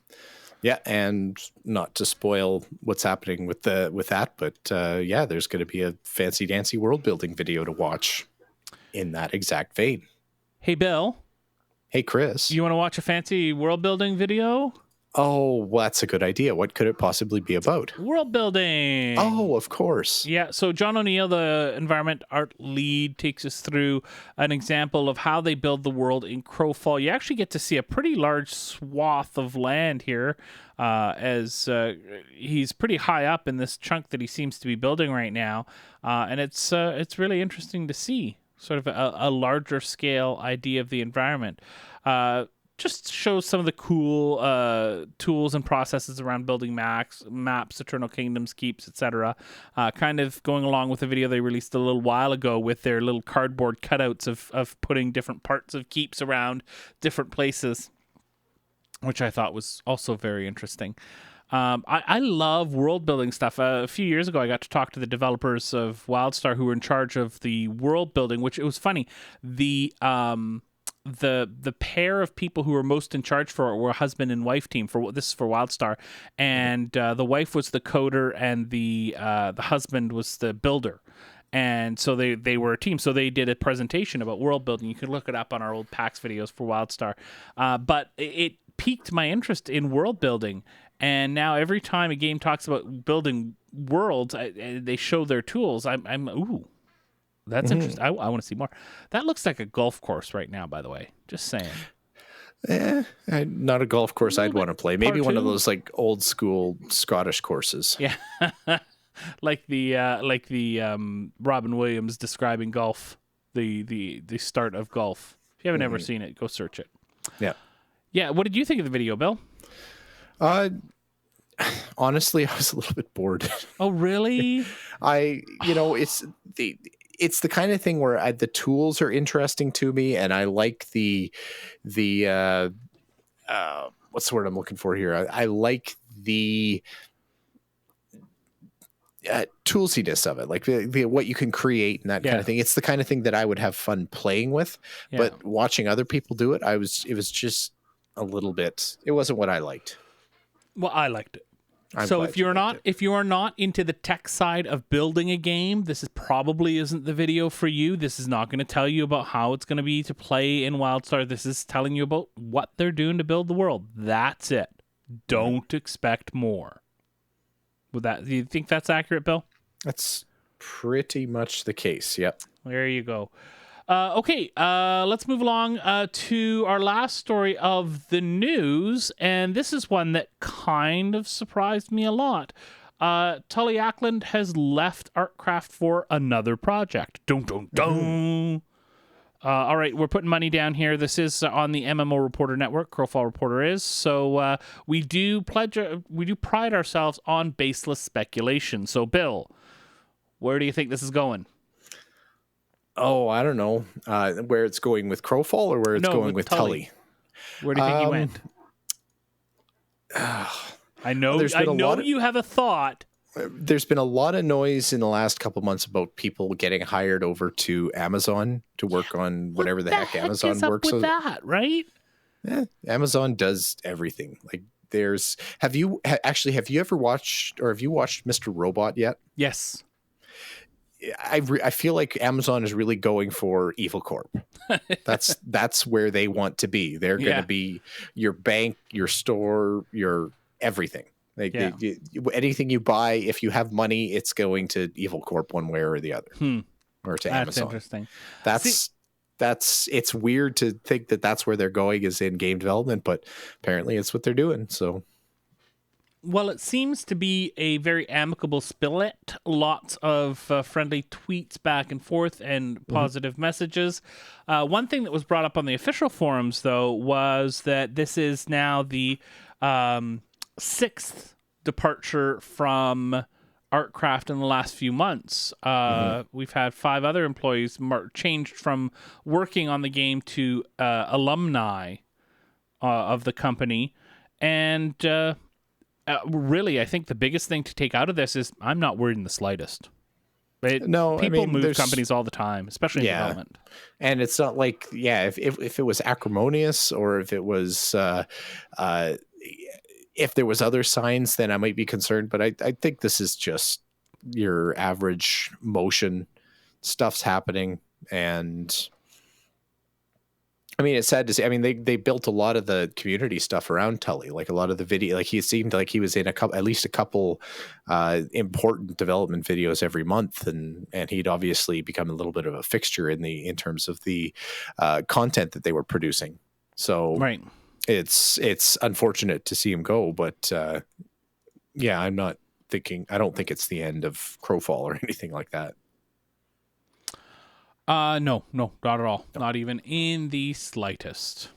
Yeah, and not to spoil what's happening with that, but there's going to be a fancy dancy world building video to watch in that exact vein. Hey, Bill. Hey, Chris. You want to watch a fancy world building video? Oh, well, that's a good idea. What could it possibly be about? World building. Oh, of course. Yeah, so John O'Neill, the environment art lead, takes us through an example of how they build the world in Crowfall. You actually get to see a pretty large swath of land here, as he's pretty high up in this chunk that he seems to be building right now, and it's really interesting to see sort of a larger scale idea of the environment. Just shows some of the cool tools and processes around building maps, Eternal Kingdoms, keeps, etc. Kind of going along with the video they released a little while ago with their little cardboard cutouts of putting different parts of keeps around different places, which I thought was also very interesting. I love world building stuff. A few years ago, I got to talk to the developers of WildStar who were in charge of the world building, which it was funny. The pair of people who were most in charge for it were a husband and wife team. This is for WildStar, and the wife was the coder and the husband was the builder. And so they were a team. So they did a presentation about world building. You can look it up on our old PAX videos for WildStar. But it piqued my interest in world building. And now every time a game talks about building worlds, they show their tools. Ooh, that's interesting. I want to see more. That looks like a golf course right now, by the way. Just saying. Not a golf course I'd want to play. Maybe one of those like old school Scottish courses. Yeah. like the Robin Williams describing golf, the start of golf. If you haven't ever seen it, go search it. Yeah. Yeah. What did you think of the video, Bill? Honestly, I was a little bit bored. Oh, really? It's the kind of thing where the tools are interesting to me, and I like the what's the word I'm looking for here? I like the toolsiness of it, like the what you can create and that kind of thing. It's the kind of thing that I would have fun playing with, but watching other people do it, it was just a little bit. It wasn't what I liked. Well, I liked it. So if you are not into the tech side of building a game, this probably isn't the video for you. This is not going to tell you about how it's going to be to play in WildStar. This is telling you about what they're doing to build the world. That's it. Don't expect more. Do you think that's accurate, Bill? That's pretty much the case. Yep. There you go. Okay, let's move along to our last story of the news, and this is one that kind of surprised me a lot. Tully Ackland has left Artcraft for another project. Dun, dun, dun. All right, we're putting money down here. This is on the MMO Reporter Network. Crowfall Reporter is. So we do pride ourselves on baseless speculation. So, Bill, Where do you think this is going? Oh, I don't know where it's going with Crowfall or where it's going with Tully. Where do you think you went? I know you have a thought. There's been a lot of noise in the last couple months about people getting hired over to Amazon to work on whatever the heck Amazon is works up with on. that, right? Amazon does everything. Like have you ever watched or have you watched Mr. Robot yet? Yes. I feel like Amazon is really going for Evil Corp. That's where they want to be. They're going to be your bank, your store, your everything. Like anything you buy, if you have money, it's going to Evil Corp one way or the other, or to Amazon. That's interesting. That's it's weird to think that that's where they're going is in game development, but apparently it's what they're doing. So. Well, it seems to be a very amicable split. Lots of friendly tweets back and forth and positive messages. One thing that was brought up on the official forums, though, was that this is now the 6th departure from Artcraft in the last few months. We've had 5 other employees changed from working on the game to alumni of the company. And... really, I think the biggest thing to take out of this is I'm not worried in the slightest. People move companies all the time, especially in development. And it's not like, if it was acrimonious or if it was, if there was other signs, then I might be concerned. But I think this is just your average motion. Stuff's happening, and I mean, it's sad to see. I mean, they built a lot of the community stuff around Tully, like a lot of the video. Like he seemed like he was in at least a couple important development videos every month, and he'd obviously become a little bit of a fixture in terms of the content that they were producing. So it's unfortunate to see him go, but I'm not thinking. I don't think it's the end of Crowfall or anything like that. No, not at all. No. Not even in the slightest.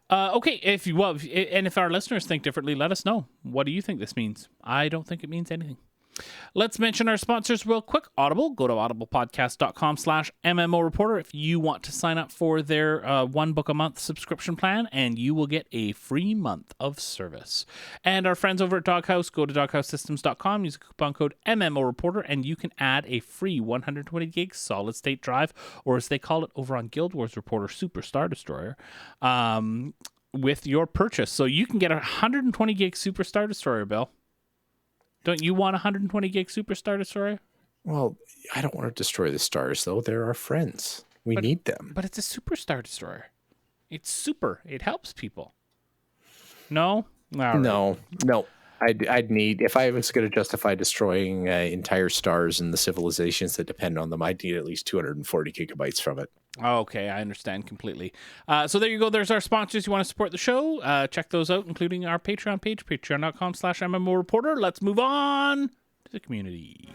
Okay, if our listeners think differently, let us know. What do you think this means? I don't think it means anything. Let's mention our sponsors real quick. Audible. Go to audiblepodcast.com/MMO Reporter if you want to sign up for their 1 book a month subscription plan, and you will get a free month of service. And our friends over at Doghouse, go to doghousesystems.com, use the coupon code MMO Reporter, and you can add a free 120 gig solid state drive, or as they call it over on Guild Wars Reporter, Super Star Destroyer, with your purchase. So you can get a 120 gig Super Star Destroyer, Bill. Don't you want a 120 gig Super Star Destroyer? Well, I don't want to destroy the stars, though. They're our friends. We need them. But it's a Super Star Destroyer. It's super. It helps people. No? Right. No. I'd need, if I was going to justify destroying entire stars and the civilizations that depend on them, I'd need at least 240 gigabytes from it. Okay, I understand completely. So there you go. There's our sponsors. You want to support the show? Check those out, including our Patreon page, patreon.com/MMO Reporter. Let's move on to the community.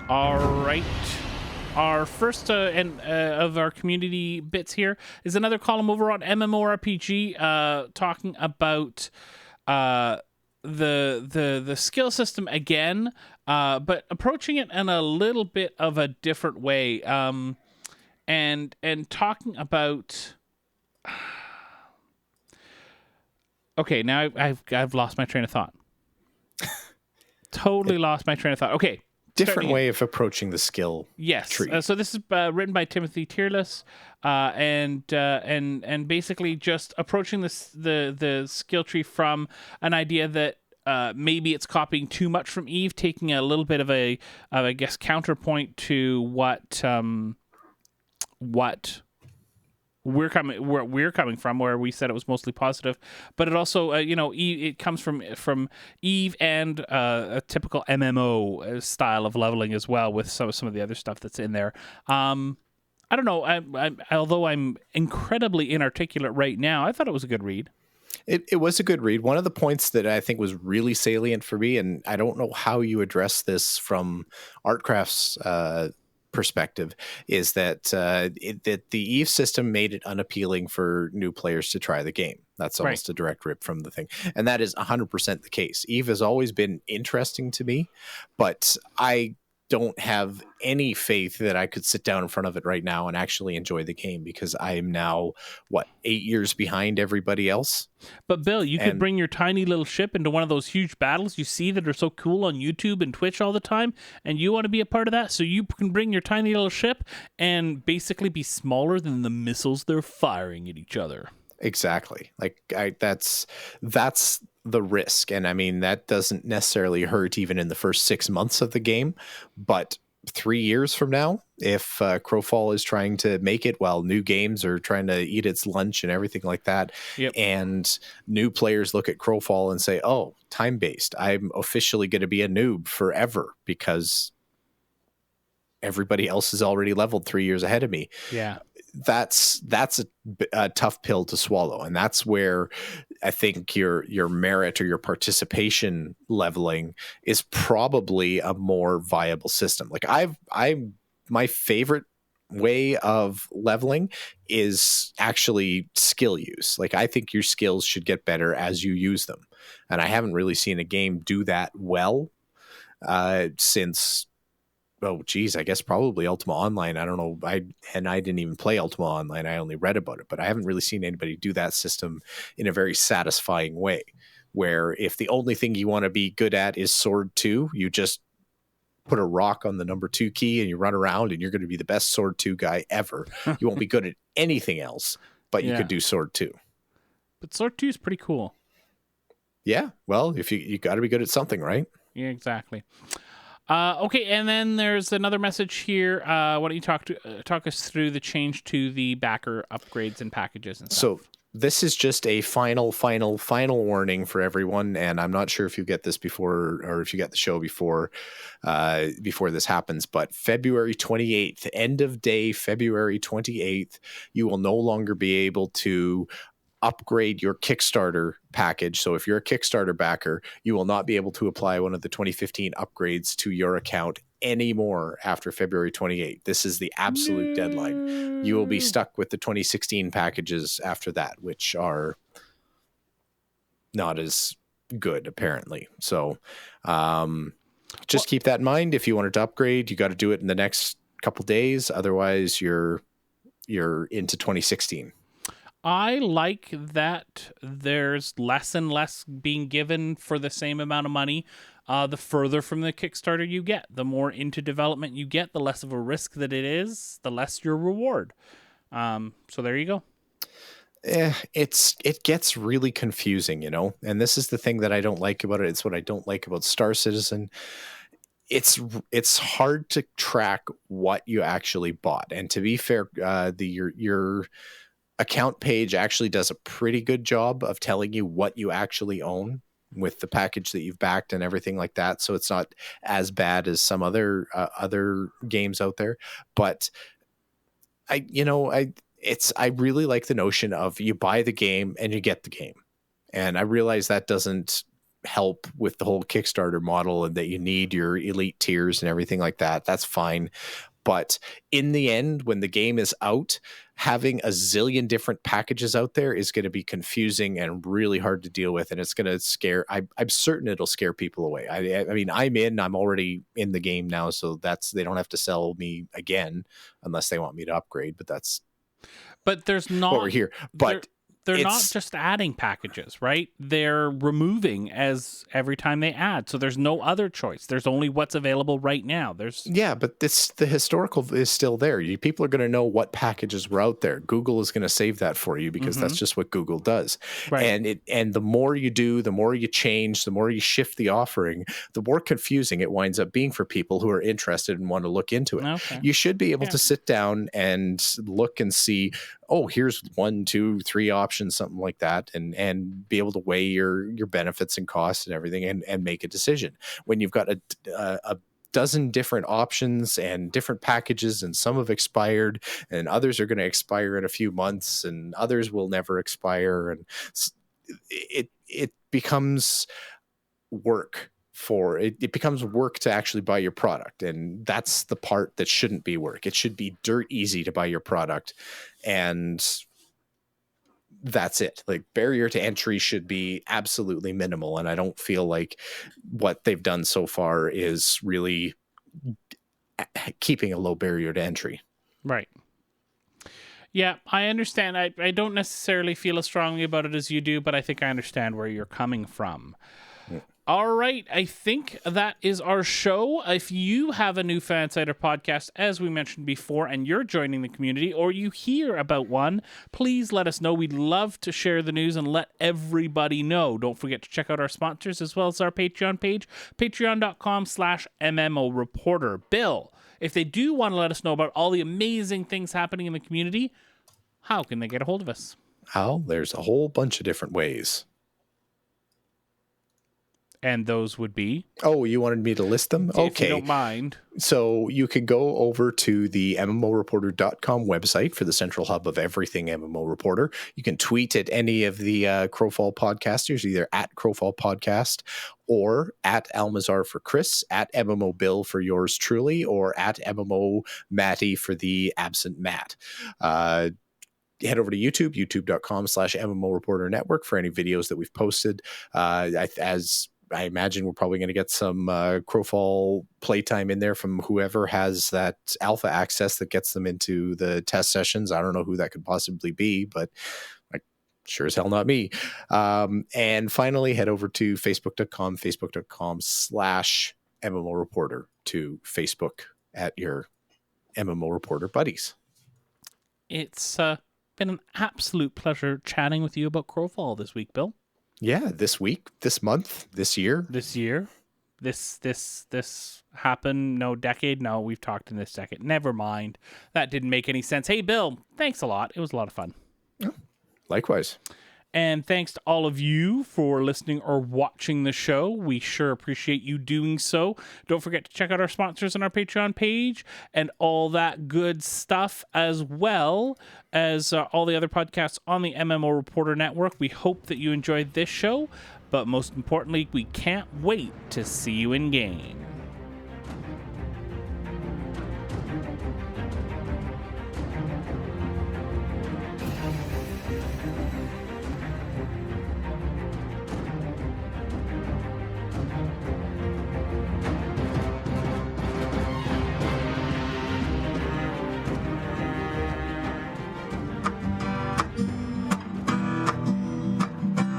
All right. Our first of our community bits here is another column over on MMORPG, talking about the skill system again, but approaching it in a little bit of a different way, and talking about. Okay, now I've lost my train of thought. Totally lost my train of thought. Okay. Different way of approaching the skill tree. So this is written by Timothy Tierless, and basically just approaching the skill tree from an idea that maybe it's copying too much from Eve, taking a little bit of a counterpoint to what we're coming from, where we said it was mostly positive, but it also it comes from Eve and a typical MMO style of leveling as well, with some of the other stuff that's in there. I don't know. Although I'm incredibly inarticulate right now, I thought it was a good read. It was a good read. One of the points that I think was really salient for me, and I don't know how you address this from Artcraft's perspective is that that the Eve system made it unappealing for new players to try the game. That's almost a direct rip from the thing. And that is 100% the case. Eve has always been interesting to me, but I don't have any faith that I could sit down in front of it right now and actually enjoy the game, because I am now, 8 years behind everybody else. But Bill, you could bring your tiny little ship into one of those huge battles you see that are so cool on YouTube and Twitch all the time, and you want to be a part of that, so you can bring your tiny little ship and basically be smaller than the missiles they're firing at each other. Exactly. Like that's the risk. And I mean, that doesn't necessarily hurt even in the first 6 months of the game, but 3 years from now, if Crowfall is trying to make it while new games are trying to eat its lunch and everything like that, and new players look at Crowfall and say, oh, time-based, I'm officially going to be a noob forever because everybody else is already leveled 3 years ahead of me. Yeah. That's a tough pill to swallow. And that's where I think your merit or your participation leveling is probably a more viable system. Like my favorite way of leveling is actually skill use. Like, I think your skills should get better as you use them. And I haven't really seen a game do that well since, I guess probably Ultima Online. I don't know. I didn't even play Ultima Online. I only read about it, but I haven't really seen anybody do that system in a very satisfying way, where if the only thing you want to be good at is Sword 2, you just put a rock on the number 2 key and you run around and you're going to be the best Sword 2 guy ever. You won't be good at anything else, but you could do Sword 2. But Sword 2 is pretty cool. Yeah. Well, if you got to be good at something, right? Yeah, exactly. Okay, and then there's another message here. Why don't you talk us through the change to the backer upgrades and packages and stuff? So this is just a final warning for everyone, and I'm not sure if you get this before or if you get the show before this happens, but February 28th, end of day, February 28th, you will no longer be able to upgrade your Kickstarter package. So if you're a Kickstarter backer, you will not be able to apply one of the 2015 upgrades to your account anymore after February 28th. This is the absolute deadline. You will be stuck with the 2016 packages after that, which are not as good, apparently. So just keep that in mind. If you wanted to upgrade, you got to do it in the next couple days. Otherwise, you're into 2016. I like that there's less and less being given for the same amount of money. The further from the Kickstarter you get, the more into development you get, the less of a risk that it is, the less your reward. So there you go. It gets really confusing, and this is the thing that I don't like about it. It's what I don't like about Star Citizen. It's hard to track what you actually bought. And to be fair, your account page actually does a pretty good job of telling you what you actually own with the package that you've backed and everything like that. So it's not as bad as some other games out there. But I really like the notion of you buy the game and you get the game. And I realize that doesn't help with the whole Kickstarter model and that you need your elite tiers and everything like that. That's fine. But in the end, when the game is out, having a zillion different packages out there is going to be confusing and really hard to deal with. And it's going to scare, I'm certain it'll scare people away. I mean, I'm already in the game now. So they don't have to sell me again unless they want me to upgrade, but there's not what we're here. But they're not just adding packages, right? They're removing as every time they add. So there's no other choice. There's only what's available right now. But the historical is still there. People are going to know what packages were out there. Google is going to save that for you because that's just what Google does. Right. And the more you do, the more you change, the more you shift the offering, the more confusing it winds up being for people who are interested and want to look into it. Okay. You should be able to sit down and look and see, oh, here's 1, 2, 3 options, something like that, and be able to weigh your benefits and costs and everything and make a decision. When you've got a dozen different options and different packages, and some have expired and others are going to expire in a few months and others will never expire, and it becomes work for it. It becomes work to actually buy your product, and that's the part that shouldn't be work. It should be dirt easy to buy your product, and that's it. Like, barrier to entry should be absolutely minimal, and I don't feel like what they've done so far is really keeping a low barrier to entry. Right. Yeah, I understand. I don't necessarily feel as strongly about it as you do, but I think I understand where you're coming from. All right, I think that is our show. If you have a new Fansider podcast, as we mentioned before, and you're joining the community, or you hear about one, please let us know. We'd love to share the news and let everybody know. Don't forget to check out our sponsors as well as our Patreon page, patreon.com/MMO Reporter. Bill, if they do want to let us know about all the amazing things happening in the community, how can they get a hold of us? Oh, there's a whole bunch of different ways. And those would be? Oh, you wanted me to list them? If okay. you don't mind. So you could go over to the MMOreporter.com website for the central hub of everything MMO Reporter. You can tweet at any of the Crowfall podcasters, either at Crowfall Podcast or at Almazar for Chris, at MMO Bill for yours truly, or at MMO Matty for the absent Matt. Head over to YouTube, youtube.com/MMO Reporter Network for any videos that we've posted. As I imagine we're probably going to get some Crowfall playtime in there from whoever has that alpha access that gets them into the test sessions. I don't know who that could possibly be, but sure as hell not me. And finally, head over to facebook.com/MMO Reporter to Facebook at your MMO Reporter buddies. It's been an absolute pleasure chatting with you about Crowfall this week, Bill. Yeah, this week, this month, this year. This happened, no decade. No, we've talked in this decade. Never mind. That didn't make any sense. Hey, Bill, thanks a lot. It was a lot of fun. Oh, likewise. And thanks to all of you for listening or watching the show. We sure appreciate you doing so. Don't forget to check out our sponsors on our Patreon page and all that good stuff, as well as all the other podcasts on the MMO Reporter Network. We hope that you enjoyed this show, but most importantly, we can't wait to see you in game.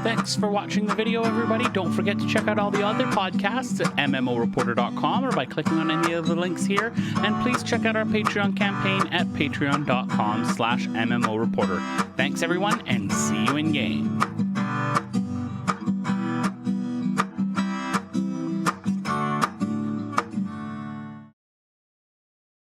Thanks for watching the video, everybody. Don't forget to check out all the other podcasts at MMOreporter.com or by clicking on any of the links here. And please check out our Patreon campaign at patreon.com/MMOReporter. Thanks, everyone, and see you in game.